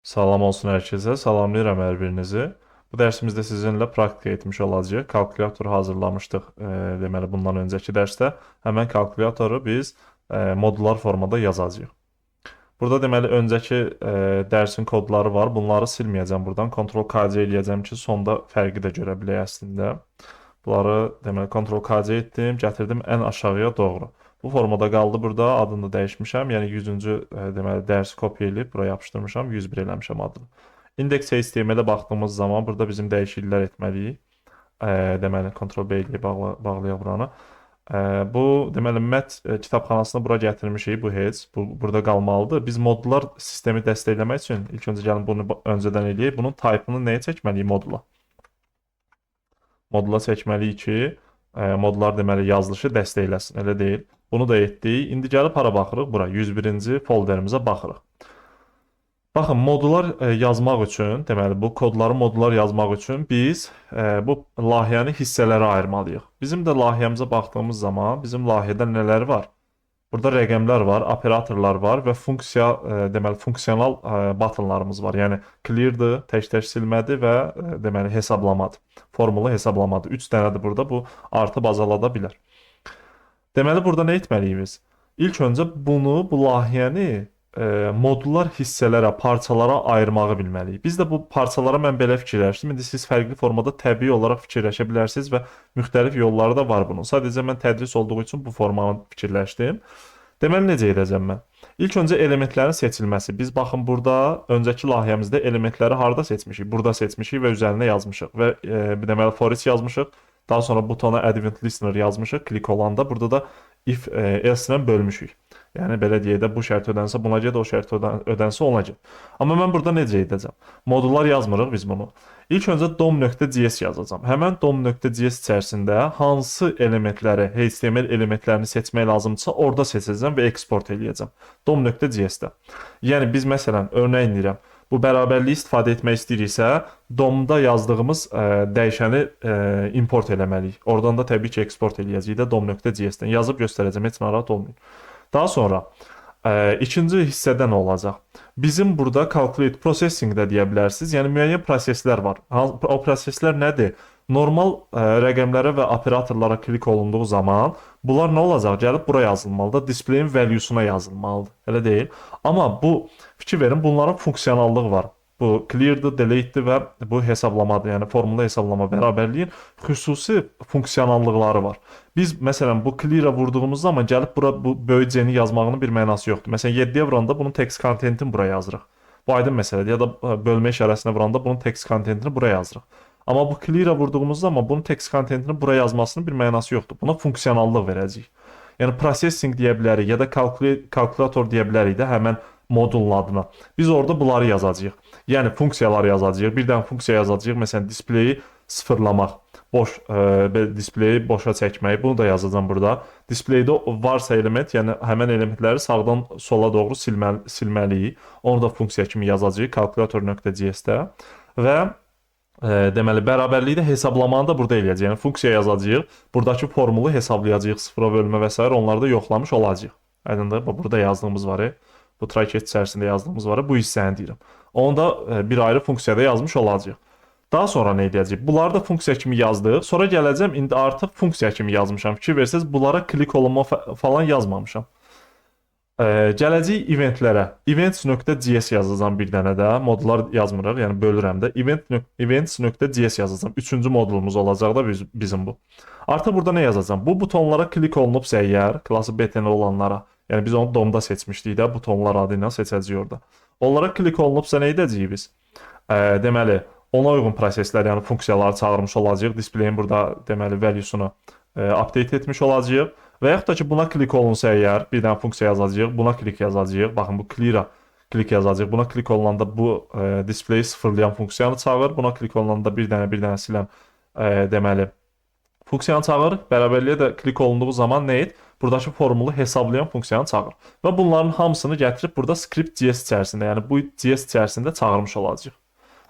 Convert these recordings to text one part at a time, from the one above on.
Salam olsun herkese. Salamlayıram hər birinizi. Bu dərsimizdə sizinlə praktika etmiş olacağıq. Kalkulyator hazırlamışdıq. Deməli, bundan öncəki dərsdə həmən kalkulyatoru biz modullar formada yazacağıq. Burada deməli öncəki dərsin kodları var. Bunları silməyəcəm buradan. Ctrl KC eləyəcəm ki, sonda fərqi də görə bilək əslində. Bunları deməli Ctrl KC etdim, gətirdim ən aşağıya doğru. Bu formada qaldı burada. Adını da dəyişmişəm. Yəni 100-cü deməli dərsi kopya edib bura yapışdırmışam. 101 eləmişəm adını. Index HTML-ə baxdığımız zaman burada bizim dəyişikliklər etməliyik. Deməli Ctrl B ilə bağlayaq buranı. Bu deməli Mat kitabxanasını bura gətirmişik. Bu heç burada qalmalıdır. Biz modullar sistemi dəstəkləmək üçün ilk öncə gəlin bunu öncədən eləyək. Bunun type-ını nəyə çəkməliyik modula? Modula çəkməliyik ki, modlar deməli yazılışı dəstəkləsin, elə deyil. Bunu da etdik. İndi gəlib hara baxırıq? Bura 101-ci folderimizə baxırıq. Baxın, modullar yazmaq üçün, deməli bu kodları modullar yazmaq üçün biz bu layihəni hissələrə ayırmalıyıq. Bizim də layihəmizə baxdığımız zaman bizim layihədə nələr var? Burada rəqəmlər var, operatorlar var və funksiya, deməli funksional buttonlarımız var. Yəni cleardır, tək-tək silmədir və deməli hesablamadır. Formulu hesablamadır. 3 dənədir burada. Bu artıb azalada bilər. Deməli burada nə etməliyik biz? İlk öncə bunu, bu layihəni modullar hissələrə, parçalara ayırmağı bilməliyik. Biz də bu parçalara mən belə fikirləşdim. İndi siz fərqli formada təbii olaraq fikirləşə bilərsiniz və müxtəlif yolları da var bunun. Sadəcə mən tədris olduğu üçün bu formanı fikirləşdim. Deməli necə edəcəm mən? İlk öncə elementlərin seçilməsi. Biz baxın burada öncəki layihəmizdə elementləri harda seçmişik? Burada seçmişik və üzərinə yazmışıq və deməli for each yazmışıq. Daha sonra butona add event listener yazmışıq. Klik olanda burada da if else-lə bölmüşük. Yəni belə deyək də bu şərt ödənsə buna görə, o şərt ödənsə ona görə. Amma mən burada necə edəcəm? Modullar yazmırıq biz bunu. İlk öncə dom.js yazacağam. Həmən dom.js içərisində hansı elementləri, HTML elementlərini seçmək lazımdırsa, orada seçəcəm və eksport eləyəcəm. Dom.js-də. Yəni biz məsələn örnək verirəm. Bu bərabərliyi istifadə etmək istəyiriksə, DOM-da yazdığımız dəyişəni import eləməliyik. Oradan da təbii ki, eksport eləyəcəyik də dom.js-dən. Yazıb göstərəcəm, heç narahat olmayın. Daha sonra ikinci hissədə nə olacaq? Bizim burada calculate processing də deyə bilərsiniz. Yəni müəyyən proseslər var. O proseslər nədir? Normal rəqəmlərə və operatorlara klik olunduğu zaman bunlar nə olacaq? Gəlib bura yazılmalıdır. Display-in value-suna yazılmalıdır. Elə deyil. Amma bu fikir verin, bunların funksionallığı var. Bu clear-dır, delete-dir və bu hesablamadır. Yəni formula hesablama bərabərliyin xüsusi funksionallıqları var. Biz məsələn bu clear-a vurduğumuz zaman gəlib bura bu böyük C-ni yazmağının bir mənası yoxdur. Məsələn 7-yə vuranda bunun text contentini bura yazırıq. Bu aydın məsələdir. Ya da bölmə işarəsinə vuranda bunun text contentini bura yazırıq. Amma bu clear-a vurduğumuz zaman bunun text contentini bura yazmasının bir mənası yoxdur. Buna funksionallıq verəcəyik. Yəni processing deyə bilərik ya da kalkulator deyə bilərik də həmən modulun adına. Biz orada bunları yazacağıq. Yəni funksiyaları yazacağıq. Bir dənə funksiya yazacağıq. Məsələn displayi sıfırlamaq, boş displeyi boşa çəkmək. Bunu da yazacağam burada. Displaydə varsa element, yəni həmən elementləri sağdan sola doğru silməliyik. Onu da funksiya kimi yazacağıq kalkulator.js-də və deməli bərabərliyi də hesablamanı da burada eləyəcəyik. Yəni funksiya yazacağıq. Buradakı formulu hesablayacağıq. Sıfıra bölmə və s. onları da yoxlamış olacağıq. Aydındır? Burada yazdığımız var. Bu traket içərisində yazdığımız var. Bu hissəni deyirəm. Onu da bir ayrı funksiyada yazmış olacağıq. Daha sonra nə edəcəyik? Bunları da funksiya kimi yazdıq. Sonra gələcəm, indi artıq funksiya kimi yazmışam. Fikir versəz, bunlara klik olunma falan yazmamışam. Gələcək eventlərə. Events.js yazacağam bir dənə də. Modullar yazmırıq, yəni bölürəm də. Events.js yazacağam. Üçüncü modulumuz olacaq da bizim bu. Artıq burada nə yazacağam? Bu butonlara klik olunubsa əgər, klası BTN olanlara, yəni biz onu DOM-da seçmişdik də, butonlar adı ilə seçəcəyik orada. Onlara klik olunubsa nə edəcəyik biz? Deməli, ona uyğun proseslər, yəni funksiyaları çağırmış olacağıq. Displayin burada deməli value-sunu update etmiş olacağıq. Və yaxud da ki, buna klik olunsa əgər, bir dənə funksiya yazacağıq, buna klik yazacağıq. Baxın, bu clear-a klik yazacağıq. Buna klik olunanda bu display sıfırlayan funksiyanı çağır. Buna klik olunanda bir dənə silən deməli funksiyanı çağır. Bərabərliyə də klik olunduğu zaman nə et? Buradakı formulu hesablayan funksiyanı çağır. Və bunların hamısını gətirib burada script.js içərisində, yəni bu JS içərisində çağırmış olacağıq.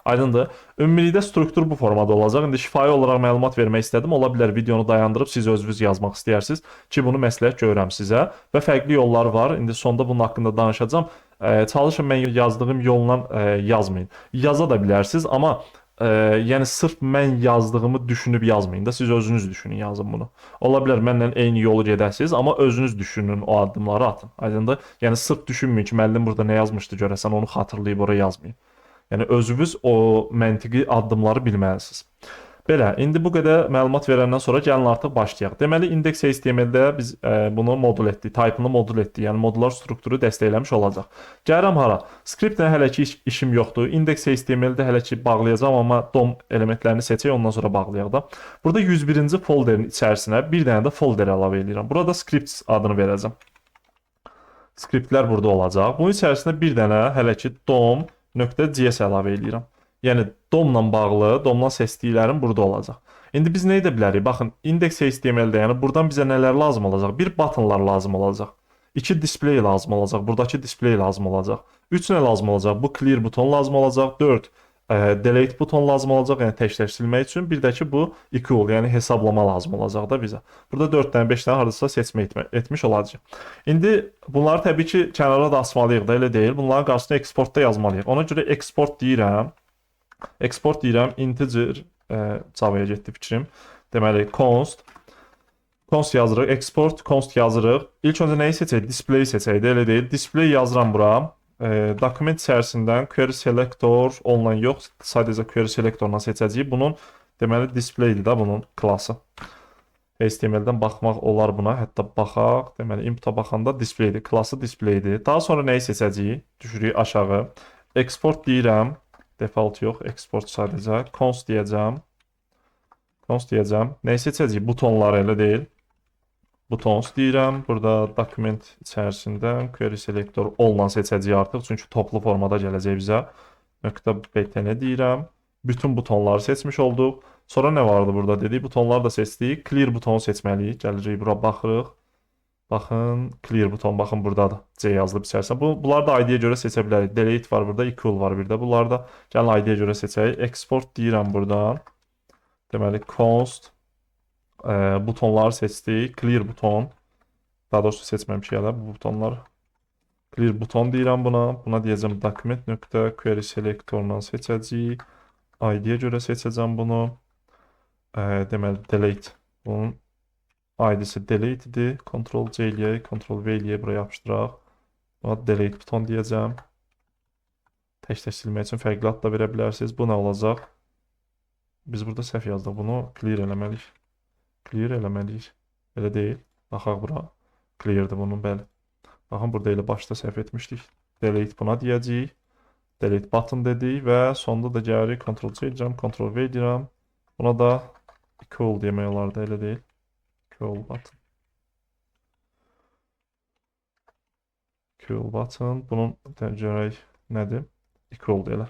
Aydındır. Ümumilikdə struktur bu formada olacaq. İndi şifahi olaraq məlumat vermək istədim. Ola bilər videonu dayandırıb siz özünüz yazmaq istəyirsiniz ki, bunu məsləhət görürəm sizə və fərqli yollar var. İndi sonda bunun haqqında danışacağam. Çalışın mən yazdığım yolla yazmayın. Yaza da bilərsiniz, amma yəni sırf mən yazdığımı düşünüb yazmayın da, siz özünüz düşünün, yazın bunu. Ola bilər mənlə eyni yolu gedəsiniz, amma özünüz düşünün, o addımları atın. Aydındır? Yəni sırf düşünməyin ki, müəllim burada nə yazmışdı görəsən, onu xatırlayıb ora yazmayın. Yəni özünüz o məntiqi addımları bilməlisiniz. Belə, indi bu qədər məlumat verəndən sonra gəlin artıq başlayaq. Deməli, indeks HTML-də biz bunu modul etdik, type-ını modul etdik. Yəni modullar strukturu dəstəkləmiş olacaq. Gəlirəm hara? Skriptlə hələ ki işim yoxdur. İndeks HTML-də hələ ki bağlayacağam, amma DOM elementlərini seçək, ondan sonra bağlayaq da. Burada 101-ci folderin içərisinə bir dənə də folder əlavə edirəm. Burada scripts adını verəcəm. Skriptlər burada olacaq. Bunun içərisində bir dənə hələ ki dom.js əlavə edirəm. Yəni DOM-la bağlı, DOM-la seçdiklərim burada olacaq. İndi biz nə edə bilərik? Baxın, indeks HTML-də, yəni buradan bizə nələr lazım olacaq? Bir buttonlar lazım olacaq. 2 display lazım olacaq. Buradakı display lazım olacaq. 3 nə lazım olacaq? Bu clear buton lazım olacaq. 4 delete buton lazım olacaq, yəni tək-tək silmək üçün. Bir də ki bu equal, yəni hesablama lazım olacaq da bizə. Burada 4 dənə, 5 dənə hardasa seçmə etmiş olacaq. İndi bunları təbii ki kənara da asmalıyıq da, elə deyil. Bunların qarşısına exportda yazmalıyıq. Ona görə export deyirəm. Export deyirəm, integer, Java-ya getdi fikrim. Deməli, const yazırıq, export, const yazırıq. İlk öncə nəyi seçək? Display seçək də, elə deyil. Display yazıram bura. Dokument içərisindən query selector online yox, sadəcə query selectorla seçəcəyik. Bunun, deməli, display-dir da bunun klası. HTML-dən baxmaq olar buna, hətta baxaq. Deməli, input-a baxanda display-dir, klası display-dir. Daha sonra nəyi seçəcəyik? Düşürük aşağı. Export deyirəm. Default yox, export sadəcə. Const deyəcəm. Const deyəcəm. Nəyi seçəcəyik? Butonları, elə deyil. Buttons deyirəm. Burada dokument içərisindən query selector all-la seçəcəyik artıq. Çünki toplu formada gələcək bizə. .btn deyirəm. Bütün butonları seçmiş olduq. Sonra nə vardı burada dedik? Butonları da seçdik. Clear butonu seçməliyik. Gəlirik bura, baxırıq. Baxın, clear buton, baxın buradadır. C yazılıb içərisinə. Bunları da ID-yə görə seçə bilərik. Delete var burada, equal var bir də. Bunları da gəlin ID-yə görə seçək. Export deyirəm buradan. Deməli, const butonları seçdik. Clear buton. Daha doğrusu seçməmişik hələ bu butonları. Clear buton deyirəm buna. Buna deyəcəm document.query selectorla seçəcəyik. ID-yə görə seçəcəm bunu. Deməli, delete. Bunun ID-si delete idi. Ctrl-C eləyək, Ctrl-V eləyək, buraya yapışdıraq. Buna delete buton deyəcəm. Tək-tək silmək üçün fərqli ad da verə bilərsiniz. Bu nə olacaq? Biz burada səhv yazdıq. Bunu clear eləməliyik. Clear eləməliyik. Elə deyil. Baxaq bura. Clear-dir bunun, bəli. Baxın, burada elə başda səhv etmişdik. Delete buna deyəcəyik. Delete button dedik və sonda da gəlirik. Ctrl-C eləyəcəm, Ctrl-V eləyirəm. Buna da equal demək olardı, elə deyil. Equal button. Equal button. Bunun görək nədir? Equal deyilər.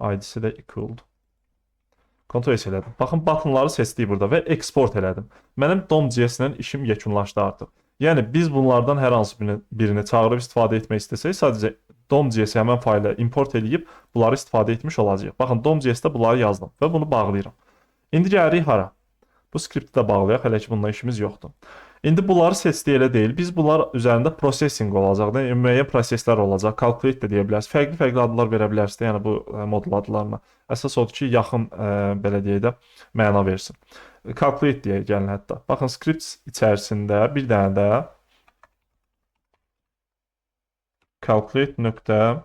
ID-si də equal-dur. Ctrl-S elədim. Baxın, buttonları seçdik burada və export elədim. Mənim DOM.js-lə işim yekunlaşdı artıq. Yəni, biz bunlardan hər hansı birini çağırıb istifadə etmək istəsək, sadəcə DOM.js-i həmən fayla import edib bunları istifadə etmiş olacaq. Baxın, DOM.js-də bunları yazdım və bunu bağlayıram. İndi gəlirik hara? Bu skripti də bağlayaq, hələ ki bununla işimiz yoxdur. İndi bunları seçdik, elə deyil. Biz bunlar üzərində processing olacaq da, müəyyən proseslər olacaq. Calculate də deyə bilərsiniz. Fərqli adlar verə bilərsiniz, yəni bu modul adlarına. Əsas odur ki, yaxın, belə deyək də, məna versin. Calculate deyək, gəlin hətta. Baxın, scripts içərisində bir dənə də calculate.js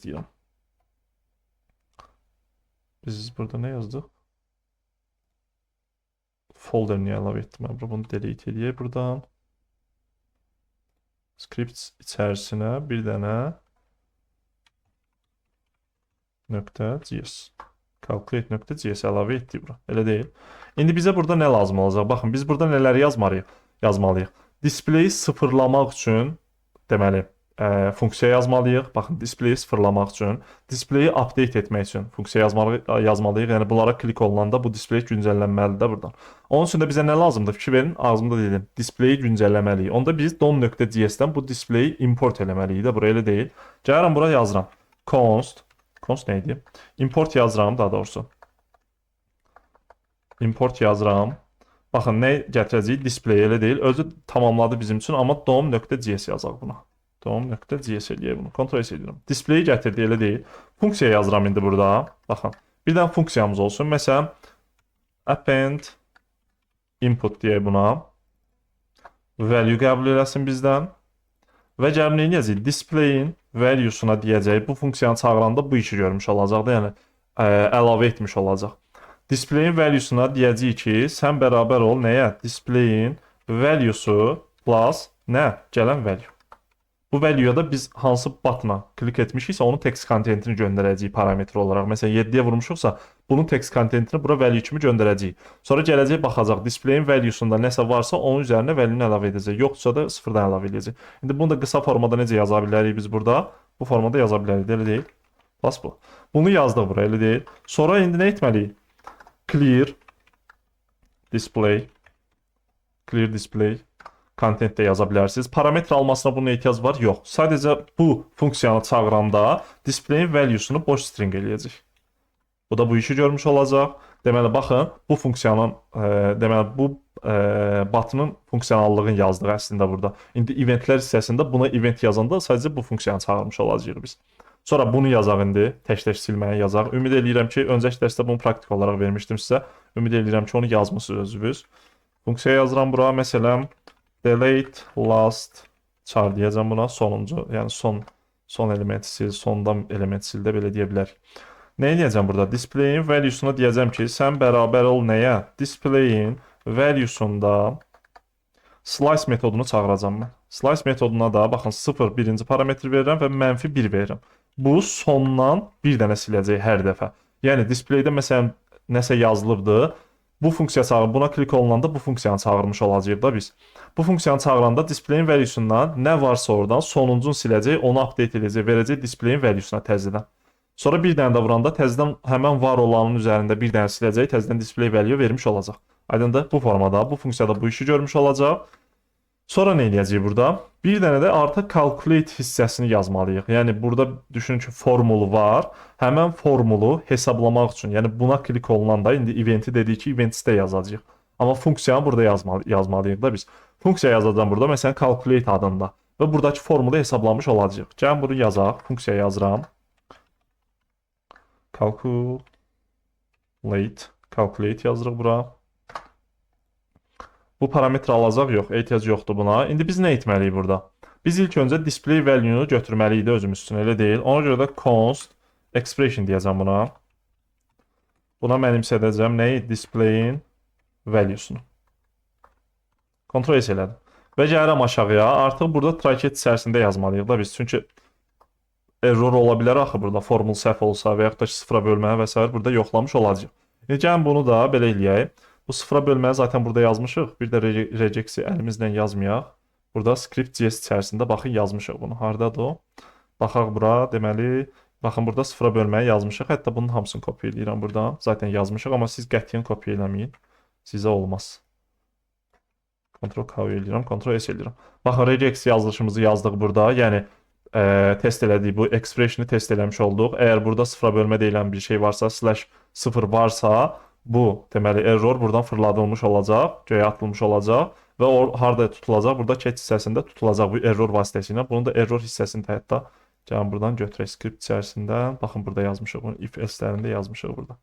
deyirəm. Biz burada nə yazdıq? Folder niyə əlavə etdim? Bunu delete edəyək buradan. Scripts içərisinə bir dənə .js. Calculate.js əlavə etdik bura. Elə deyil. İndi bizə burada nə lazım olacaq? Baxın, biz burada nələri yazmalıyıq? Display sıfırlamaq üçün, deməli, funksiya yazmalıyıq. Baxın, displeyi sıfırlamaq üçün, displeyi update etmək üçün funksiya yazmalıyıq. Yəni, bunlara klik olunanda bu displey güncəllənməlidir də buradan. Onun üçün də bizə nə lazımdır? Fikir verin, ağzımda dedim. Displeyi güncəlləməliyik. Onda biz dom.js-dən bu displeyi import eləməliyik də. Bura elə deyil. Gəlirəm, bura yazıram. Const nə idi? Import yazıram, daha doğrusu. Import yazıram. Baxın, nə gətirəcəyik? Display elə deyil. Özü tamamladı bizim üçün, amma dom.js yazaq buna. Home.js eləyək bunu. Ctrl S edirəm. Display gətirdi, elə deyil. Funksiya yazıram indi burada. Baxın. Bir dənə funksiyamız olsun. Məsələn, append input deyək buna. Value qəbul eləsin bizdən. Və gəlib nə edəcək? Display'in value'suna deyəcək. Bu funksiyanı çağıranda bu işi görmüş olacaq da, yəni əlavə etmiş olacaq. Display'in value'suna deyəcək ki, sən bərabər ol nəyə? Display'in value'su plus nə? Gələn value. Bu value'ya da biz hansı button-a klik etmişiksə, onun text contentini göndərəcəyik parametr olaraq. Məsələn, 7-yə vurmuşuqsa, bunun text contentini bura value kimi göndərəcəyik. Sonra gələcək baxacaq, display'in value'sunda nəsə varsa, onun üzərinə value-ni əlavə edəcək. Yoxdursa da sıfırdan əlavə edəcək. İndi bunu da qısa formada necə yaza bilərik biz burada? Bu formada yaza bilərik, elə deyil. Plus bu. Bunu yazdıq bura, elə deyil. Sonra indi nə etməliyik? Clear display. Clear display. Content də yaza bilərsiniz. Parametr almasına bunun ehtiyac var? Yox. Sadəcə bu funksiyanı çağıranda display'in value'sunu boş string eləyəcək. Bu da bu işi görmüş olacaq. Deməli, baxın, bu funksiyanın, deməli, bu button'ın funksionallığını yazdıq əslində burada. İndi eventlər hissəsində buna event yazanda sadəcə bu funksiyanı çağırmış olacağıq biz. Sonra bunu yazaq indi. Tək-tək silməyə yazaq. Ümid edirəm ki, öncəki dərsdə bunu praktik olaraq vermişdim sizə. Ümid edirəm ki, onu yazmısınız özünüz. Funksiya yazıram bura. Məsələn, delete last char deyəcəm buna. Sonuncu, yəni son elementi sil, sondan element sil də belə deyə bilərik. Nə edəcəm burada? Display'in value'suna deyəcəm ki, sən bərabər ol nəyə? Display'in value'sunda slice metodunu çağıracam mən. Slice metoduna da baxın 0 birinci parametr verirəm və -1 verirəm. Bu sondan bir dənə siləcək hər dəfə. Yəni displaydə məsələn nəsə yazılıbdı. Bu funksiya çağırır. Buna klik olunanda bu funksiyanı çağırmış olacağıq da biz. Bu funksiyanı çağıranda display'in value'sundan nə varsa oradan sonuncunu siləcək, onu update edəcək, verəcək display'in value'suna təzədən. Sonra bir dənə də vuranda təzədən həmən var olanın üzərində bir dənə siləcək, təzədən display value vermiş olacaq. Aydındır? Bu formada, bu funksiyada bu işi görmüş olacaq. Sonra nə edəcəyik burada? Bir dənə də artıq calculate hissəsini yazmalıyıq. Yəni burada düşünün ki, formulu var. Həmən formulu hesablamaq üçün, yəni buna klik olunanda indi eventi dedik ki, events-də yazacağıq. Amma funksiyanı burada yazmalıyıq da biz. Funksiya yazacağam burada, məsələn, calculate adında. Və buradakı formulu hesablamış olacağıq. Gəlin bunu yazaq. Funksiya yazıram. Calculate yazırıq bura. Bu parametr alacaq, yox, ehtiyac yoxdur buna. İndi biz nə etməliyik burada? Biz ilk öncə display value-nu götürməliyik də özümüz üçün, elə deyil. Ona görə də const expression deyəcəm buna. Buna mənimsədəcəm nəyi? Display'in value'sunu. Ctrl S elədim. Və gəlirəm aşağıya. Artıq burada traket içərisində yazmalıyıq da biz. Çünki error ola bilər axı burada. Formul səhv olsa və yaxud da sıfıra bölmə və s. burada yoxlamış olacaq. Gəlin bunu da belə eləyək. Bu sıfıra bölməyi zaten burada yazmışıq. Bir də regex-i əlimizlə yazmayaq. Burada script.js içərisində baxın yazmışıq bunu. Hardadır o? Baxaq bura. Deməli, baxın burada sıfıra bölməyi yazmışıq. Hətta bunun hamısını kopya edirəm buradan. Zaten yazmışıq, amma siz qətiyyən kopya eləməyin. Sizə olmaz. Ctrl-K eləyirəm, Ctrl-S eləyirəm. Baxın, regex yazılışımızı yazdıq burada. Yəni, test elədik. Bu expression-i test eləmiş olduq. Əgər burada sıfıra bölmə deyilən bir şey varsa, /0 varsa, bu deməli error buradan fırladılmış olacaq, göyə atılmış olacaq və o harda tutulacaq? Burada catch hissəsində tutulacaq bu error vasitəsilə. Bunu da error hissəsində hətta gəlin buradan götürək script içərisindən. Baxın burada yazmışıq, bunu if else-lərində yazmışıq burada.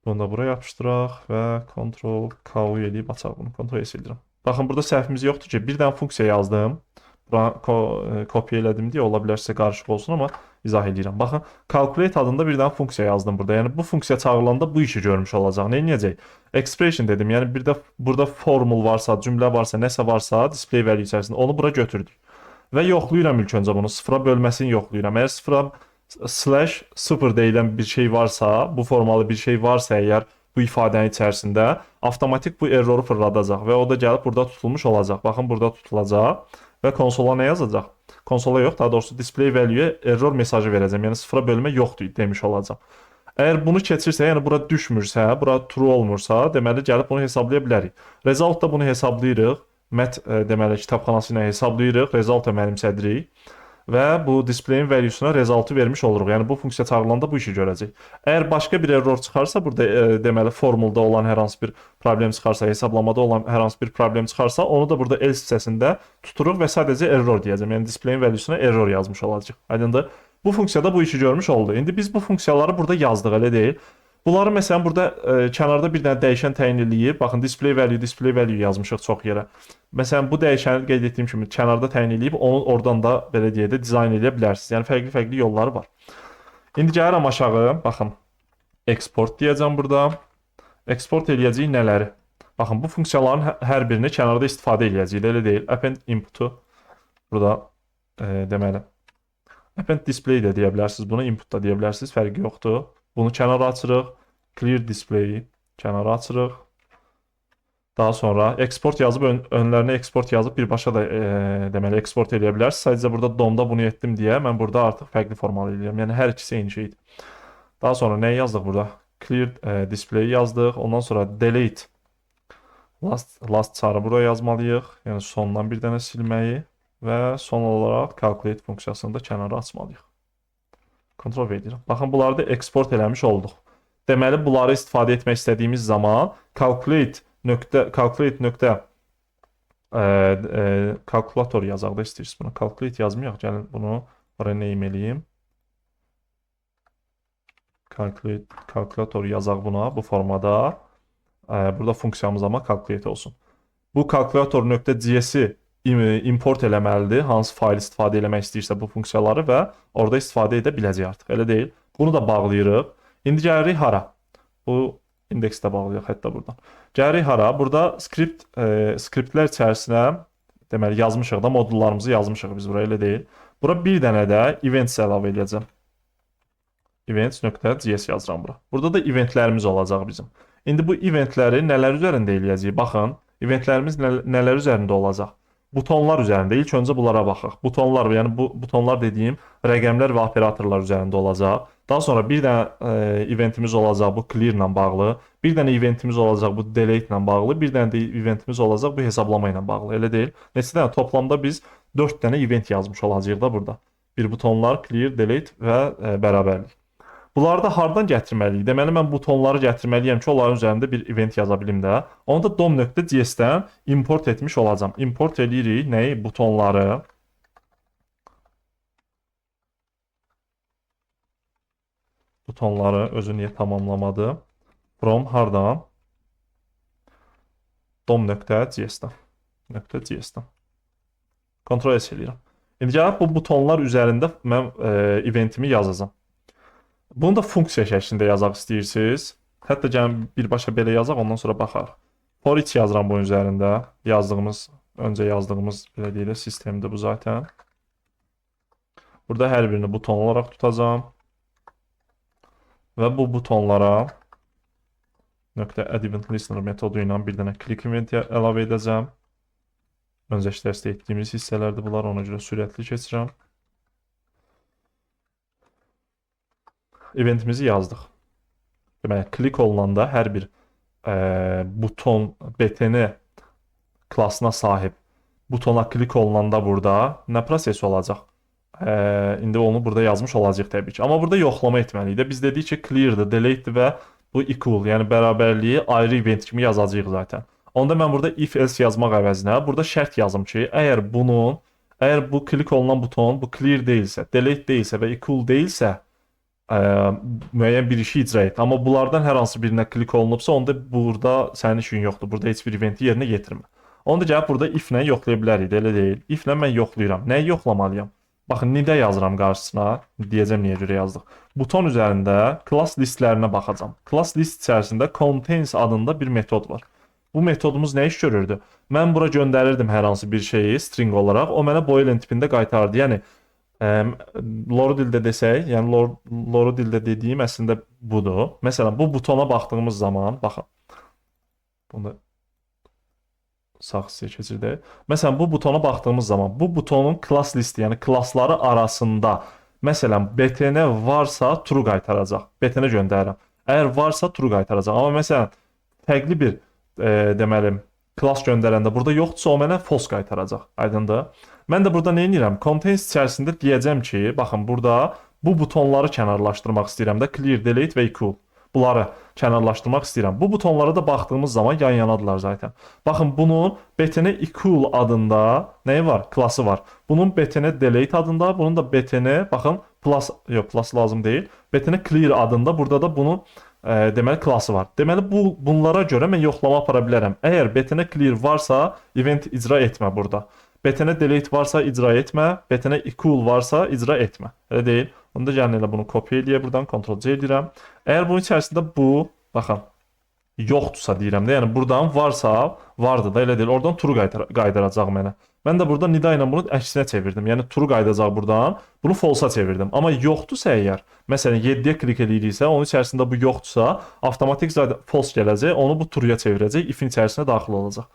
Bunu da buraya yapışdıraq və Ctrl-K eləyib açaq bunu. Ctrl-S edirəm. Baxın burada səhvimiz yoxdur ki, bir dənə funksiya yazdım. Bura kopya elədim deyə ola bilər sizə qarışıq olsun, amma izah edirəm. Baxın, calculate adında bir dənə funksiya yazdım burada. Yəni bu funksiya çağırılanda bu işi görmüş olacaq. Nə edəcək? Expression dedim. Yəni bir də burada formul varsa, cümlə varsa, nəsə varsa, display value içərisində onu bura götürdük. Və yoxlayıram ilk öncə bunu. Sıfıra bölməsini yoxlayıram. Əgər sıfıra /0 deyilən bir şey varsa, bu formalı bir şey varsa əgər bu ifadənin içərisində, avtomatik bu erroru fırladacaq və o da gəlib burada tutulmuş olacaq. Baxın, burada tutulacaq. Və konsola nə yazacaq? Konsola yox, daha doğrusu display value-yə error mesajı verəcəm. Yəni sıfıra bölmə yoxdur demiş olacaq. Əgər bunu keçirsə, yəni bura düşmürsə, bura true olmursa, deməli gəlib bunu hesablaya bilərik. Result da bunu hesablayırıq. Deməli kitabxanası ilə hesablayırıq. Result da mənimsədirik. və bu displeyin valuesuna rezultu vermiş oluruq. Yəni bu funksiya çağırılanda bu işi görəcək. Əgər başqa bir error çıxarsa, burada deməli formulda olan hər hansı bir problem çıxarsa, hesablamada olan hər hansı bir problem çıxarsa, onu da burada else hissəsində tuturuq və sadəcə error deyəcəm. Yəni displeyin valuesuna error yazmış olacaq. Aydındır? Bu funksiyada bu işi görmüş oldu. İndi biz bu funksiyaları burada yazdıq, elə deyil. Bunları məsələn burada kənarda bir dənə dəyişən təyin eləyib. Baxın display value yazmışıq çox yerə. Məsələn bu dəyişəni qeyd etdiyim kimi kənarda təyin eləyib onu oradan da belə deyək də dizayn edə bilərsiniz. Yəni fərqli yolları var. İndi gəlirəm aşağı. Baxın. Export deyəcəm burada. Export eləyəcəyik nələri? Baxın bu funksiyaların hər birini kənarda istifadə eləyəcəyik. Elə deyil. Append input'u burada deməli. Append display də deyə bilərsiniz. Buna input da deyə bilərsiniz. Fərqi yoxdur. Bunu kənara açırıq. Clear display kənara açırıq. Daha sonra export yazıb önlərinə export yazıb birbaşa da deməli export eləyə bilərsiniz. Sadəcə burada DOM-da bunu etdim deyə mən burada artıq fərqli formalı eləyirəm. Yəni hər ikisi eyni şeydir. Daha sonra nə yazdıq burada? Clear display yazdıq. Ondan sonra delete last çarı buraya yazmalıyıq. Yəni sondan bir dənə silməyi və son olaraq calculate funksiyasını da kənara açmalıyıq. Kontrol edirəm. Baxın, bunları da export eləmiş olduq. Deməli, bunları istifadə etmək istədiyimiz zaman calculate kalkulator yazaq da istəyirsiniz. Bunu calculate yazmayaq. Gəlin bunu rename eləyim. Kalkulator yazaq buna bu formada. Burada funksiyamız amma calculate olsun. Bu kalkulator.cs-i import eləməlidir. Hansı fayl istifadə eləmək istəyirsə bu funksiyaları və orada istifadə edə biləcək artıq. Elə deyil. Bunu da bağlayırıq. İndi gəlirik hara? Bu indeksdə bağlayaq hətta buradan. Gəlirik hara? Burada skriptlər içərisinə deməli yazmışıq da, modullarımızı yazmışıq biz buraya, elə deyil. Bura bir dənə də events əlavə edəcəm. Events.js yazıram bura. Burada da eventlərimiz olacaq bizim. İndi bu eventləri nələr üzərində eləyəcəyik? Baxın, eventlərimiz nələr üzərində olacaq? Butonlar üzərində. İlk öncə bunlara baxaq. Butonlar, yəni bu butonlar dediyim rəqəmlər və operatorlar üzərində olacaq. Daha sonra bir dənə eventimiz olacaq bu clear ilə bağlı. Bir dənə eventimiz olacaq bu delete ilə bağlı. Bir dənə də eventimiz olacaq bu hesablama ilə bağlı. Elə deyil. Neçə dənə toplamda biz 4 dənə event yazmış olacağıq da burada. Bir butonlar, clear, delete və bərabərlik. Bunları da hardan gətirməliyik? Deməli, mən butonları gətirməliyəm ki, onların üzərində bir event yaza bilim də. Onu da dom.js-dən import etmiş olacam. Import edirik nəyi? Butonları. Butonları özü niyə tamamlamadı? From hardan? Dom.js-dən. Kontrol eləyirəm. İndi gəlib bu butonlar üzərində mən eventimi yazacam. Bunu da funksiya şəklində yazaq istəyirsiniz. Hətta gəlin birbaşa belə yazaq, ondan sonra baxaq. For each yazıram bunun üzərində. Öncə yazdığımız belə deyilə sistemdir bu zaten. Burada hər birini buton olaraq tutacağam. Və bu butonlara .add event listener metodu ilə bir dənə click event əlavə edəcəm. Öncə dərs etdiyimiz hissələrdir bunlar, ona görə sürətli keçirəm. Eventimizi yazdıq. Deməli, klik olunanda hər bir buton BTN klassına sahib butona klik olunanda burada nə proses olacaq? İndi onu burada yazmış olacaq təbii ki. Amma burada yoxlama etməliyik də. Biz dedik ki, clear'dır, delete'dir və bu equal, yəni bərabərliyi ayrı event kimi yazacağıq zaten. Onda mən burada if else yazmaq əvəzinə burada şərt yazım ki, əgər bu klik olunan buton bu clear deyilsə, delete deyilsə və equal deyilsə, müəyyən bir işi icra et. Amma bunlardan hər hansı birinə klik olunubsa, onda burada sənin işin yoxdur. Burada heç bir eventi yerinə yetirmə. Onu da gəlib burada if ilə yoxlaya bilərik, elə deyil. If ilə mən yoxlayıram. Nəyi yoxlamalıyam? Baxın, nidə yazıram qarşısına, deyəcəm niyə görə yazdıq. Buton üzərində class listlərinə baxacam. Class list içərisində contains adında bir metod var. Bu metodumuz nə iş görürdü? Mən bura göndərirdim hər hansı bir şeyi string olaraq, o mənə boilen tipində qaytardı. Yəni Loro dildə desək, yəni Loro dildə dediyim əslində budur. Məsələn, bu butona baxdığımız zaman, baxın. Bunu sağ hissəyə keçirdək. Məsələn, bu butona baxdığımız zaman, bu butonun class listi, yəni klassları arasında, məsələn, BTN varsa true qaytaracaq. BTN göndərirəm. Əgər varsa true qaytaracaq. Amma məsələn, fərqli bir deməli class göndərəndə burada yoxdursa, o mənə false qaytaracaq. Aydındır? Mən də burada nə edirəm? Contains içərisində deyəcəm ki, baxın burada bu butonları kənarlaşdırmaq istəyirəm də clear, delete və equal. Bunları kənarlaşdırmaq istəyirəm. Bu butonlara da baxdığımız zaman yan-yanadılar zaten. Baxın, bunun btn equal adında nəyi var? Klası var. Bunun btn delete adında, bunun da btn, baxın, plus, yox, plus lazım deyil. Btn clear adında burada da bunun deməli klası var. Deməli bunlara görə mən yoxlama apara bilərəm. Əgər btn clear varsa, event icra etmə burada. Btn delete varsa icra etmə, btn equal varsa icra etmə. Elə deyil. Onda gəlin elə bunu kopya eləyə, buradan Ctrl-C edirəm. Əgər bunun içərisində bu, baxın, yoxdursa deyirəm də, yəni buradan varsa, vardı da, elə deyil. Oradan true qaytaracaq mənə. Mən də burada nida ilə bunu əksinə çevirdim. Yəni true qayıdacaq buradan, bunu false-a çevirdim. Amma yoxdursa əgər, məsələn 7-yə klik eləyiriksə, onun içərisində bu yoxdursa, avtomatik false gələcək, onu bu true-ya çevirəcək, if-in içərisinə daxil olacaq.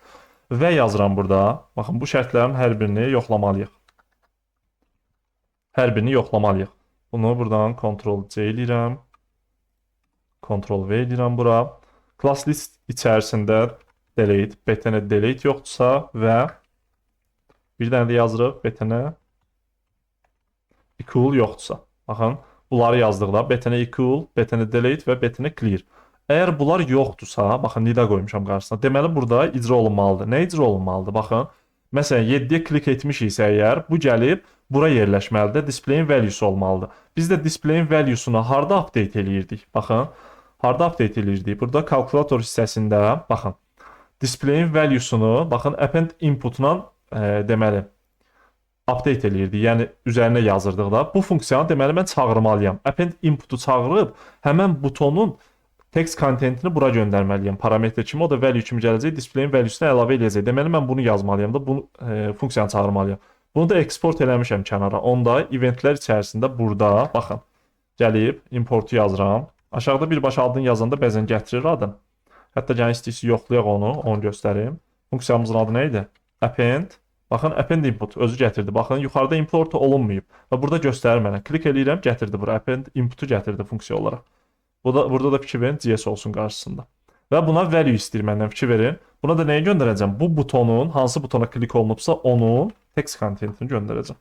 Və yazıram burada. Baxın, bu şərtlərin hər birini yoxlamalıyıq. Hər birini yoxlamalıyıq. Bunu buradan Ctrl-C eləyirəm. Ctrl-V eləyirəm bura. Class list içərisində delete, btn delete yoxdursa və bir dənə də yazırıq btn equal yoxdursa. Baxın, bunları yazdıqda btn equal, btn delete və btn clear. Əgər bunlar yoxdursa, baxın, nida qoymuşam qarşısına. Deməli, burada icra olunmalıdır. Nə icra olunmalıdır? Baxın, məsələn, 7-yə klik etmişiksə əgər, bu gəlib bura yerləşməlidir. Display'in value'su olmalıdır. Biz də display'in value'sunu harda update eləyirdik? Baxın, harda update eləyirdik? Burada kalkulator hissəsində, baxın, display'in value'sunu, baxın, append input-la deməli, update eləyirdik. Yəni, üzərinə yazırdıq da. Bu funksiyanı deməli, mən çağırmalıyam. Append input-u çağırıb, həmən butonun text contentini bura göndərməliyəm. Parametr kimi, o da value kimi gələcək. Display'in value'sunu əlavə eləyəcək. Deməli, mən bunu yazmalıyam da, bu funksiyanı çağırmalıyam. Bunu da export eləmişəm kənara. Onda eventlər içərisində burada, baxın, gəlib importu yazıram. Aşağıda birbaşa adını yazanda bəzən gətirir adın. Hətta gəlin istəyirsə yoxlayaq onu göstərim. Funksiyamızın adı nə idi? Append. Baxın, append input özü gətirdi. Baxın, yuxarıda import olunmayıb. Və burada göstərir mənə. Klik eləyirəm, gətirdi bura. Append inputu gətirdi funksiya olaraq. Burada da fikir verin, CS olsun qarşısında. Və buna value istəyir məndən, fikir verin. Buna da nəyi göndərəcəm? Bu butonun, hansı butona klik olunubsa, onun text contentini göndərəcəm.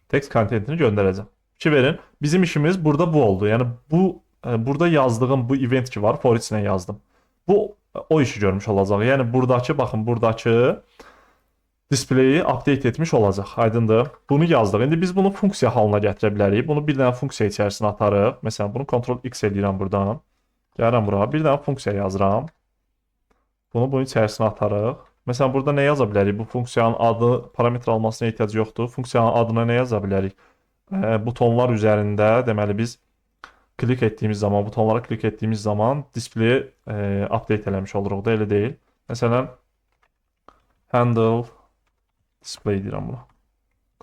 Text contentini göndərəcəm. Fikir verin, bizim işimiz burada bu oldu. Yəni, burada yazdığım bu event ki var, for each ilə yazdım. Bu, o işi görmüş olacaq. Yəni, buradakı, baxın, buradakı displeyi update etmiş olacaq. Aydındır. Bunu yazdıq. İndi biz bunu funksiya halına gətirə bilərik. Bunu bir dənə funksiya içərisinə atarıq. Məsələn, bunu Ctrl-X eləyirəm buradan. Gəlirəm bura. Bir dənə funksiya yazıram. Bunu bunun içərisinə atarıq. Məsələn, burada nə yaza bilərik? Bu funksiyanın adı, parametr almasına ehtiyac yoxdur. Funksiyanın adına nə yaza bilərik? Butonlar üzərində, deməli, biz klik etdiyimiz zaman, butonlara klik etdiyimiz zaman displeyi update eləmiş oluruq da, elə deyil. Məsələn, handle display deyirəm buna.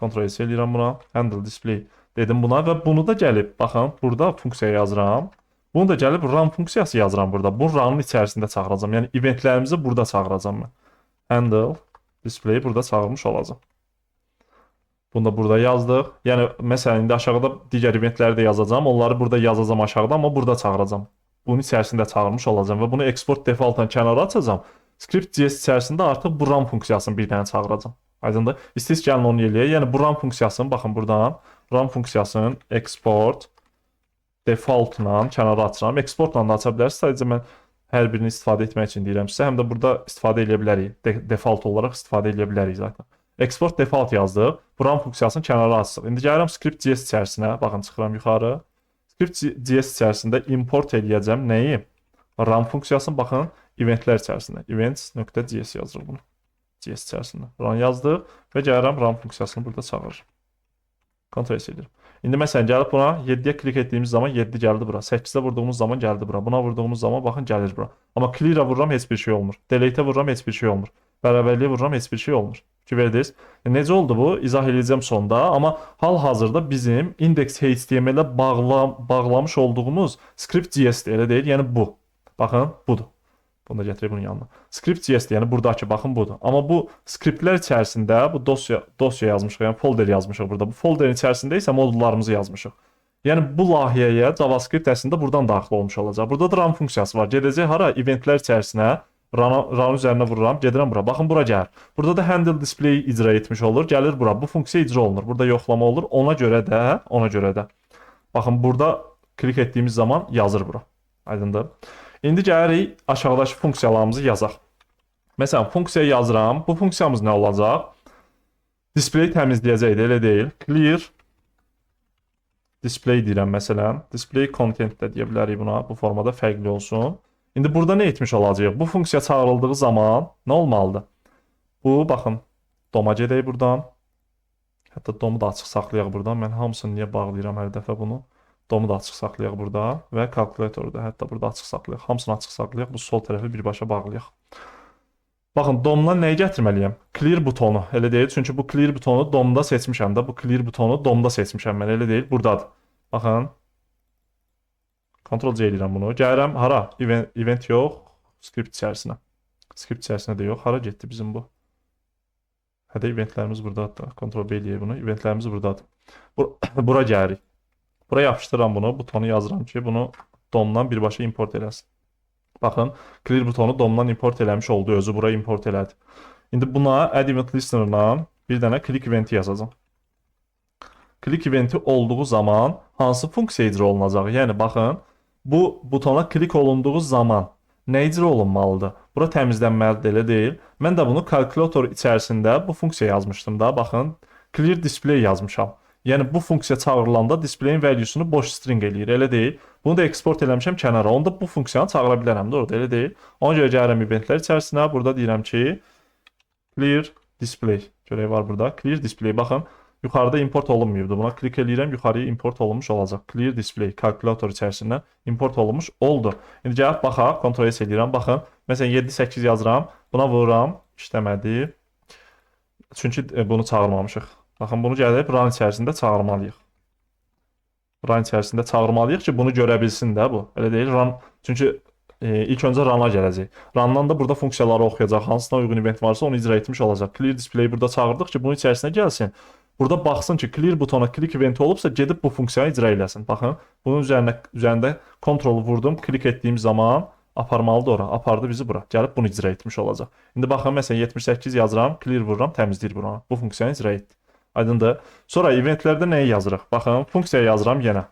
Ctrl-S eləyirəm buna. Handle display dedim buna və bunu da gəlib, baxın, burada funksiya yazıram. Bunu da gəlib run funksiyası yazıram burada. Bu run'ın içərisində çağıracam. Yəni, eventlərimizi burada çağıracam mən. Handle display burada çağırmış olacam. Bunu da burada yazdıq. Yəni, məsələn, indi aşağıda digər eventləri də yazacam. Onları burada yazacam aşağıda, amma burada çağıracam. Bunun içərisində çağırmış olacam və bunu export defaultdan kənara açacam. Script.js içərisində artıq bu run funksiyasını bir dənə çağıracam. Aydındır. İstəyirsiniz gəlin onu eləyək. Yəni, bu run funksiyasını, baxın buradan, run funksiyasının export default-la kənara açıram. Export-la da aça bilərsiniz. Sadəcə mən hər birini istifadə etmək üçün deyirəm sizə. Həm də burada istifadə edə bilərik. Default olaraq istifadə edə bilərik zaten. Export default yazdıq. Bu run funksiyasını kənara açdıq. İndi gəlirəm script.js içərisinə. Baxın, çıxıram yuxarı. Script.js içərisində import eləyəcəm. Nəyi? Run funksiyasını, baxın, eventlər içərisində. Events.js yazırıq bunu. JS içərisində. Run yazdıq və gəlirəm run funksiyasını burada çağırır. Ctrl-S edirəm. İndi məsələn, gəlib buna 7-yə klik etdiyimiz zaman 7 gəldi bura. 8-də vurduğumuz zaman gəldi bura. Buna vurduğumuz zaman, baxın, gəlir bura. Amma clear-a vururam, heç bir şey olmur. Delete-ə vururam, heç bir şey olmur. Bərabərliyə vururam, heç bir şey olmur. Fikir verdiniz. Necə oldu bu? İzah edəcəm sonda. Amma hal-hazırda bizim index.html-ə bağlamış olduğumuz script.js-dir, elə deyil. Yəni bu. Baxın, budur. Bunu da gətirək bunun yanına. Script.js-dir, yəni buradakı, baxın, budur. Amma bu skriptlər içərisində bu dosya yazmışıq, yəni folder yazmışıq burada. Bu folderin içərisində isə modullarımızı yazmışıq. Yəni bu layihəyə JavaScript əslində buradan daxil olmuş olacaq. Burada da run funksiyası var. Gedəcək hara? Eventlər içərisinə run üzərinə vururam, gedirəm bura. Baxın bura gəlir. Burada da handle display icra etmiş olur. Gəlir bura. Bu funksiya icra olunur. Burada yoxlama olur. Ona görə də baxın burada klik etdiyimiz zaman yazır bura. Aydındır? İndi gəlirik aşağıdakı funksiyalarımızı yazaq. Məsələn, funksiya yazıram. Bu funksiyamız nə olacaq? Display təmizləyəcəkdir, elə deyil. Clear display deyirəm məsələn. Display content də deyə bilərik buna. Bu formada fərqli olsun. İndi burada nə etmiş olacaq? Bu funksiya çağırıldığı zaman nə olmalıdır? Bu, baxın, doma gedək buradan. Hətta domu da açıq saxlayaq buradan. Mən hamısını niyə bağlayıram hər dəfə bunu? Domu da açıq saxlayaq burada və kalkulatoru da hətta burada açıq saxlayaq. Hamısını açıq saxlayaq. Bu sol tərəfi birbaşa bağlayaq. Baxın, domdan nəyi gətirməliyəm? Clear butonu, elə deyil. Çünki bu clear butonu domda seçmişəm də. Bu clear butonu domda seçmişəm mən, elə deyil. Buradadır. Baxın. Ctrl-C edirəm bunu. Gəlirəm, hara? Event yox. Script içərisinə. Script içərisinə də yox. Hara getdi bizim bu? Hədə eventlərimiz buradadır. Ctrl-B eləyək bunu. Eventlərimiz buradadır. Bura gəlirik. Bura yapışdırıram bunu. Butonu yazıram ki, bunu domdan birbaşa import eləsin. Baxın, clear butonu domdan import eləmiş oldu. Özü bura import elədi. İndi buna add event listener-dan bir dənə click eventi yazacağam. Click eventi olduğu zaman hansı funksiya icra olunacaq? Yəni, baxın, bu butona klik olunduğu zaman nə icra olunmalıdır? Bura təmizlənməlidir, elə deyil. Mən də bunu kalkulator içərisində bu funksiya yazmışdım da. Baxın, clear display yazmışam. Yəni, bu funksiya çağırılanda displayin valuesunu boş string eləyir, elə deyil. Bunu da export eləmişəm kənara. Onda bu funksiyanı çağıra bilərəm də orada, elə deyil. Ona görə gəlirəm eventlər içərisinə. Burada deyirəm ki, clear display. Görək var burada. Clear display. Baxın, yuxarıda import olunmayıbdı. Buna klik eləyirəm, yuxarıya import olunmuş olacaq. Clear display kalkulator içərisindən import olunmuş oldu. İndi gəlib baxaq, Ctrl-S eləyirəm. Baxın, məsələn 7-8 yazıram. Buna vururam, işləmədi. Çünki bunu çağırmamışıq. Baxın, bunu gəlib run içərisində çağırmalıyıq. Run içərisində çağırmalıyıq ki, bunu görə bilsin də bu. Elə deyil, run. Çünki ilk öncə runa gələcək. Rundan da burada funksiyaları oxuyacaq. Hansına uyğun event varsa onu icra etmiş olacaq. Clear display burada çağırdıq ki, bunun içərisinə gəlsin. Burada baxsın ki, clear butona click eventi olubsa gedib bu funksiyanı icra eləsin. Baxın, bunun üzərində kontrol vurdum, klik etdiyim zaman aparmalıdır ora. Apardı bizi bura. Gəlib bunu icra etmiş olacaq. İndi baxın, məsələn 78 yazıram, clear vururam, təmizləyir buranı. Bu funksiyanı icra etdi. Aydındır. Sonra eventlərdə nəyi yazırıq? Baxın, funksiya yazıram yenə.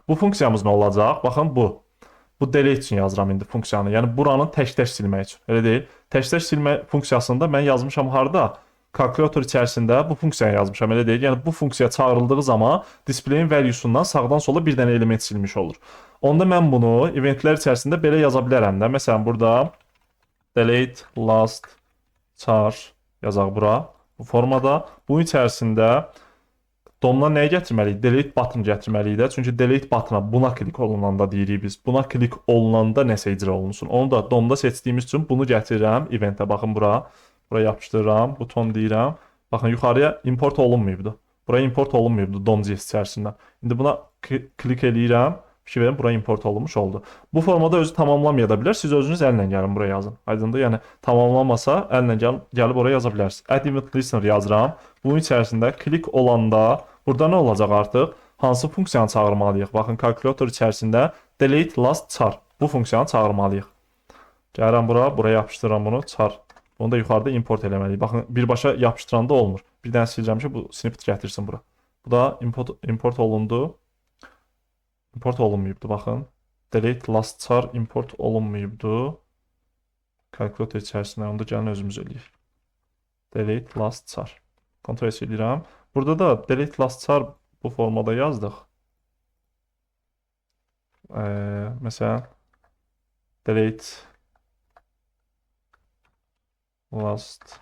Bu funksiyamız nə olacaq? Baxın, bu. Bu delete üçün yazıram indi funksiyanı. Yəni buranı tək-tək silmək üçün. Elə deyil. Tək-tək silmə funksiyasında mən yazmışam harda? Kalkulator içərisində bu funksiyanı yazmışam, elə deyil. Yəni bu funksiya çağırıldığı zaman displayin valuesundan sağdan sola bir dənə element silmiş olur. Onda mən bunu eventlər içərisində belə yaza bilərəm də. Məsələn, burada delete last char yazaq bura. Bu formada. Bunun içərisində domdan nəyi gətirməliyik? Delete button gətirməliyik də. Çünki delete buttona buna klik olunanda deyirik biz. Buna klik olunanda nəsə icra olunsun. Onu da domda seçdiyimiz üçün bunu gətirirəm. Eventə baxın bura. Buraya yapışdırıram. Buton deyirəm. Baxın yuxarıya import olunmayıbdı. Buraya import olunmayıbdı dom.js içərisindən. İndi buna klik eləyirəm. Fikir verin, bura import olunmuş oldu. Bu formada özü tamamlamaya da bilər. Siz özünüz əllə gəlin buraya yazın. Aydındır? Yəni tamamlanmasa əllə gəlib oraya yaza bilərsiniz. Add event listener yazıram. Bunun içərisində klik olanda burada nə olacaq artıq? Hansı funksiyanı çağırmalıyıq? Baxın, kalkulator içərisində delete last char. Bu funksiyanı çağırmalıyıq. Gəlirəm bura, buraya yapışdırıram bunu, char. Onu da yuxarıda import eləməliyik. Baxın, birbaşa yapışdıranda olmur. Bir dənə siləcəm ki, bu snippet gətirsin bura. Bu da import olundu. Import olunmayıbdı, baxın. Delete last char import olunmayıbdı. Kalkulator içərisində onu da gəlin özümüz eləyək. Delete last char. Ctrl-S eləyirəm. Burada da delete last char bu formada yazdıq. Məsələn, delete last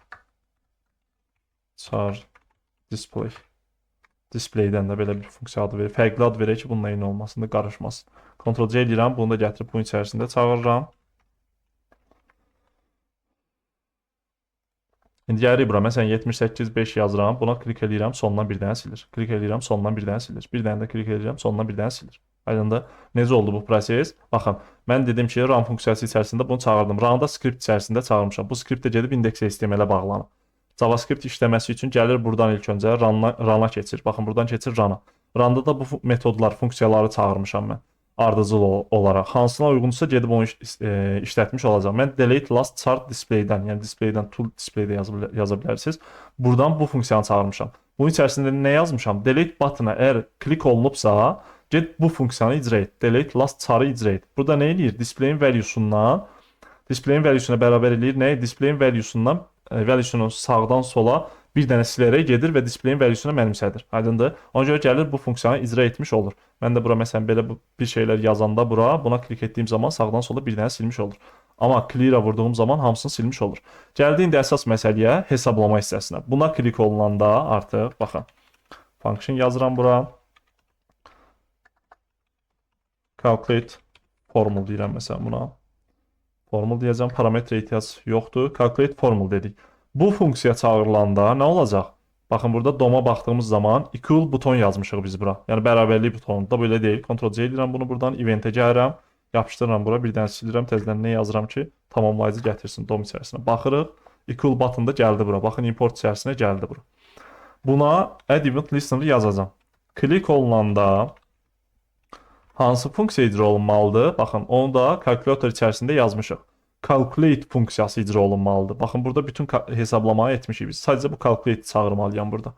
char display. Displaydən də belə bir funksiya adı verir. Fərqli ad verək ki, bununla eyni olmasın da qarışmasın. Ctrl-C eləyirəm, bunu da gətirib bunun içərisində çağırıram. İndi gəlirik bura. Məsələn 78.5 yazıram. Buna klik eləyirəm, sondan bir dənə silir. Klik eləyirəm, sondan bir dənə silir. Bir dənə də klik eləyirəm, sondan bir dənə silir. Aydındır? Necə oldu bu proses? Baxın, mən dedim ki, run funksiyası içərisində bunu çağırdım. Run-da script içərisində çağırmışam. Bu script də gedib index.html-ə bağlanır. JavaScript işləməsi üçün gəlir buradan ilk öncə run-a keçir. Baxın, buradan keçir run-a. Randa da bu metodlar, funksiyaları çağırmışam mən ardıcıl olaraq. Hansına uyğunsa gedib onu işlətmiş olacağam. Mən delete last chart display'dən, yəni display'dən tool display'də yaza bilərsiniz. Buradan bu funksiyanı çağırmışam. Bunun içərisində nə yazmışam? Delete button-a əgər klik olunubsa, get bu funksiyanı icra et. Delete last chart'ı icra et. Burada nə eləyir? Display'in value'sundan, display'in value'suna bərabər eləyir. Nə? Display'in value'sundan, value'sunu sağdan sola bir dənə silərək gedir və display'in value'suna mənimsədir. Aydındır? Ona görə gəlir bu funksiyanı icra etmiş olur. Mən də bura məsələn belə bir şeylər yazanda buna klik etdiyim zaman sağdan sola bir dənə silmiş olur. Amma clear-a vurduğum zaman hamısını silmiş olur. Gəldi indi əsas məsələyə, hesablama hissəsinə. Buna klik olunanda artıq baxın. Function yazıram bura. Calculate formula deyirəm məsələn buna. Formula deyəcəm, parametrə ehtiyac yoxdur. Calculate formula dedik. Bu funksiya çağırılanda nə olacaq? Baxın burada DOM-a baxdığımız zaman equal buton yazmışıq biz bura. Yəni bərabərlik butonu da belə deyil. Ctrl-C edirəm bunu buradan, eventə gəlirəm. Yapışdırıram bura, bir dənə silirəm, təzədən nə yazıram ki, tamamlayıcı gətirsin DOM içərisinə. Baxırıq, equal button da gəldi bura. Baxın import içərisinə gəldi bura. Buna add event listener yazacağam. Klik olunanda hansı funksiya icra olunmalıdır? Baxın, onu da kalkulator içərisində yazmışıq. Calculate funksiyası icra olunmalıdır. Baxın, burada bütün hesablamayı etmişik biz. Sadəcə bu calculate çağırmalıyam burada.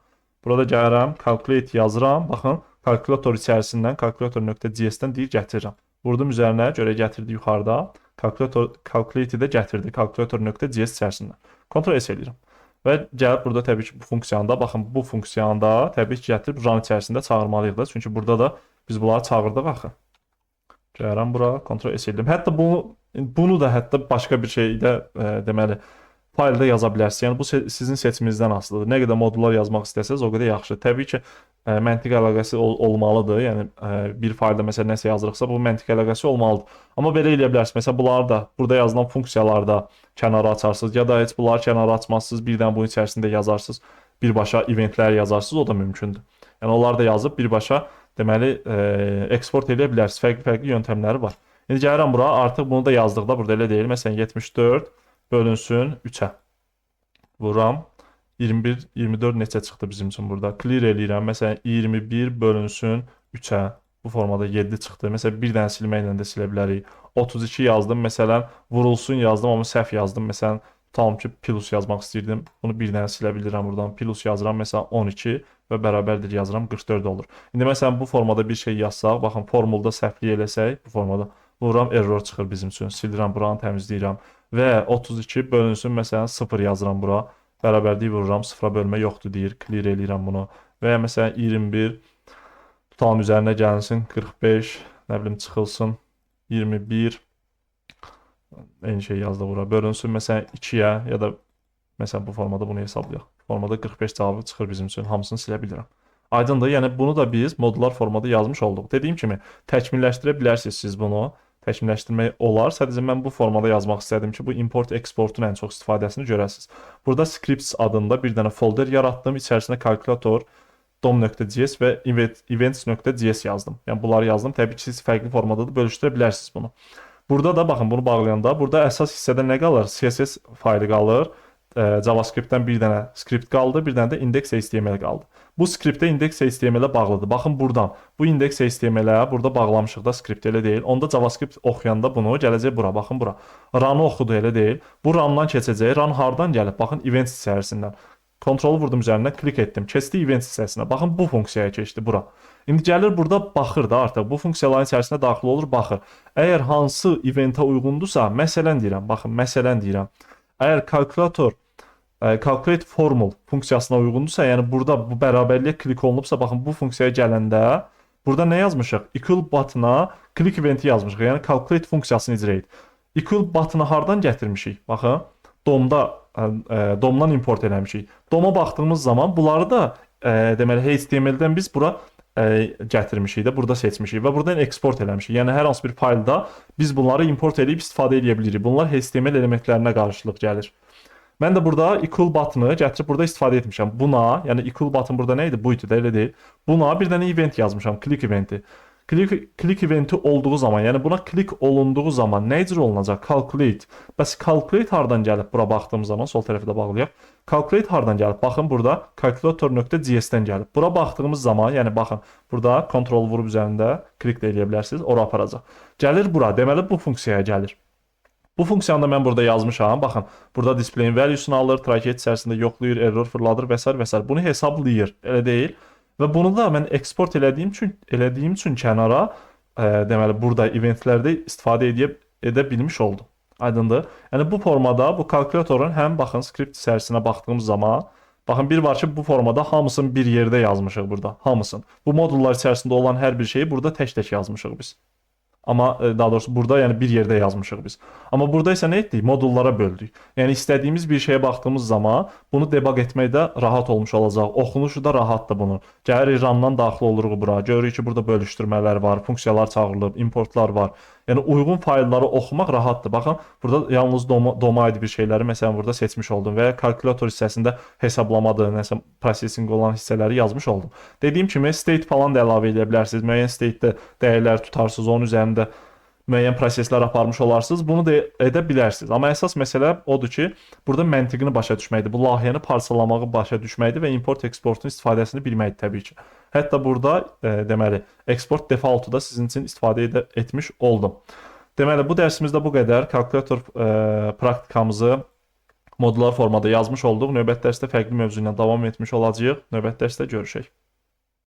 Burada gəlirəm, calculate yazıram. Baxın, kalkulator içərisindən, calculator.cs-dən deyir gətirirəm. Vurdum üzərinə, görə gətirdi yuxarıda. Calculate-i də gətirdi, calculator.cs içərisindən. Ctrl-S eləyirəm. Və gəlib burada təbii ki, bu funksiyanı da, baxın, bu funksiyanı da təbii ki, gətirib run içərisində çağırmalıyıq da. Çünki burada da biz bunları çağırdıq axı. Gəlirəm bura, Ctrl-S eləyirəm. Hətta bunu da hətta başqa bir şeydə deməli faylda yaza bilərsiniz. Yəni bu sizin seçiminizdən asılıdır. Nə qədər modullar yazmaq istəsəz, o qədər yaxşı. Təbii ki, məntiq əlaqəsi olmalıdır. Yəni bir faylda məsələn nəsə yazırıqsa, bu məntiq əlaqəsi olmalıdır. Amma belə eləyə bilərsiniz. Məsələn, bunları da burada yazılan funksiyalarda kənara açarsınız ya da heç bunları kənara açmazsınız, birdən bunun içərisində yazarsınız, birbaşa eventlər yazarsınız, o da mümkündür. Yəni onları da yazıb birbaşa deməli eksport edə bilərsiniz. Fərqli yöntəmləri var. İndi gəlirəm bura, artıq bunu da yazdıqda burada elə deyil. Məsələn 74 bölünsün 3-ə. Vuram. 21, 24 neçə çıxdı bizim üçün burada. Clear eləyirəm. Məsələn 21 bölünsün 3-ə. Bu formada 7 çıxdı. Məsələn bir dənə silməklə də silə bilərik. 32 yazdım. Məsələn vurulsun yazdım, amma səhv yazdım. Məsələn tam ki plus yazmaq istəyirdim. Bunu bir dənə silə bilirəm buradan. Plus yazıram. Məsələn 12 və bərabərdir yazıram 44 olur. İndi məsələn bu formada bir şey yazsaq, baxın formulda səhvlik eləsək, bu formada vururam error çıxır bizim üçün. Silirəm buranı, təmizləyirəm və 32 bölünsün məsələn 0 yazıram bura. Bərabərlik vururam, 0-a bölmə yoxdur deyir. Clear eləyirəm bunu. Və ya məsələn 21 tutalım üzərinə gəlinsin 45, nə bilim çıxılsın 21 eyni şey yazdı bura. Bölünsün məsələn 2-yə ya da məsələn bu formada bunu hesablayaq. Formada 45 cavabı çıxır bizim üçün. Hamısını silə bilirəm. Aydındır. Yəni bunu da biz modular formada yazmış olduq. Dediyim kimi təkmilləşdirə bilərsiniz siz bunu. Təkmilləşdirmək olar. Sadəcə mən bu formada yazmaq istədim ki, bu import exportun ən çox istifadəsini görəsiniz. Burada scripts adında bir dənə folder yaratdım. İçərisinə kalkulator, dom.cs və events.cs yazdım. Yəni bunları yazdım. Təbii ki, siz fərqli formada da bölüşdürə bilərsiniz bunu. Burada da baxın bunu bağlayanda, burada əsas hissədə nə qalır? CSS faylı qalır. JavaScript-dən bir dənə script qaldı, bir dənə də index.html qaldı. Bu skriptə index.html-ə bağlıdır. Baxın buradan. Bu index.html-ə burada bağlamışıq da skript elə deyil. Onda JavaScript oxuyanda bunu gələcək bura. Baxın bura. Run-ı oxudu elə deyil. Bu run-dan keçəcək. Run hardan gəlib? Baxın events içərisindən. Kontrolu vurdum üzərinə, klik etdim. Keçdi events hissəsinə. Baxın bu funksiyaya keçdi bura. İndi gəlir burada baxır da artıq. Bu funksiyaların içərisinə daxil olur, baxır. Əgər hansı eventə uyğundursa, məsələn deyirəm. Baxın, məsələn deyirəm. Əgər kalkulator calculate formula funksiyasına uyğundursa, yəni burada bu bərabərliyə klik olunubsa, baxın bu funksiyaya gələndə burada nə yazmışıq? Equal button-a click eventi yazmışıq. Yəni calculate funksiyasını icra et. Equal button-a hardan gətirmişik? Baxın, DOM-dan import eləmişik. DOM-a baxdığımız zaman bunları da deməli HTML-dən biz bura gətirmişik də, burada seçmişik və buradan eksport eləmişik. Yəni hər hansı bir faylda biz bunları import edib istifadə edə bilirik. Bunlar HTML elementlərinə qarşılıq gəlir. Mən də burada equal button-ı gətirib burada istifadə etmişəm. Buna, yəni equal button burada nə idi? Bu idi də, elə deyil. Buna bir dənə event yazmışam, click eventi. Click eventi olduğu zaman, yəni buna klik olunduğu zaman nə icra olunacaq? Calculate. Bəs calculate hardan gəlib? Bura baxdığım zaman sol tərəfdə bağlayaq. Calculate hardan gəlib? Baxın burada calculator.cs-dən gəlib. Bura baxdığımız zaman, yəni baxın, burada kontrol vurub üzərində klik də edə bilərsiniz, ora aparacaq. Gəlir bura, deməli bu funksiyaya gəlir. Bu funksiyanda mən burada yazmışam. Baxın, burada display-in value-sunu alır, traket içərisində yoxlayır, error fırladır və s. və s. Bunu hesablayır, elə deyil. Və bunu da mən eksport elədiyim üçün kənara, deməli burada eventlərdə istifadə edə bilmiş oldum. Aydındır? Yəni bu formada bu kalkulatorun həm baxın skript içərisinə baxdığımız zaman, baxın bir var ki, bu formada hamısını bir yerdə yazmışıq burada, hamısını. Bu modullar içərisində olan hər bir şeyi burada tək-tək yazmışıq biz. Amma daha doğrusu burada yəni bir yerdə yazmışıq biz. Amma burada isə nə etdik? Modullara böldük. Yəni istədiyimiz bir şeyə baxdığımız zaman bunu debug etməkdə rahat olmuş olacaq. Oxunuşu da rahatdır bunun. Gəlirik RAM-dan daxil oluruq bura. Görürük ki, burada bölüşdürmələr var, funksiyalar çağırılıb, importlar var. Yəni uyğun faylları oxumaq rahatdır. Baxın, burada yalnız DOM-a aid bir şeyləri məsələn burada seçmiş oldum və ya kalkulator hissəsində hesablamadır, nəsə processing olan hissələri yazmış oldum. Dediyim kimi state falan da əlavə edə bilərsiniz. Müəyyən state-də dəyərlər tutarsınız, onun üzərində müəyyən proseslər aparmış olarsınız. Bunu da edə bilərsiniz. Amma əsas məsələ odur ki, burada məntiqini başa düşməkdir. Bu layihəni parçalamağı başa düşməkdir və import-eksportun istifadəsini bilməkdir təbii ki. Hətta burada deməli export defaultu da sizin üçün istifadə etmiş oldum. Deməli bu dərsimizdə bu qədər. Kalkulator praktikamızı modular formada yazmış olduq. Növbəti dərsdə fərqli mövzu ilə davam etmiş olacağıq. Növbəti dərsdə görüşək.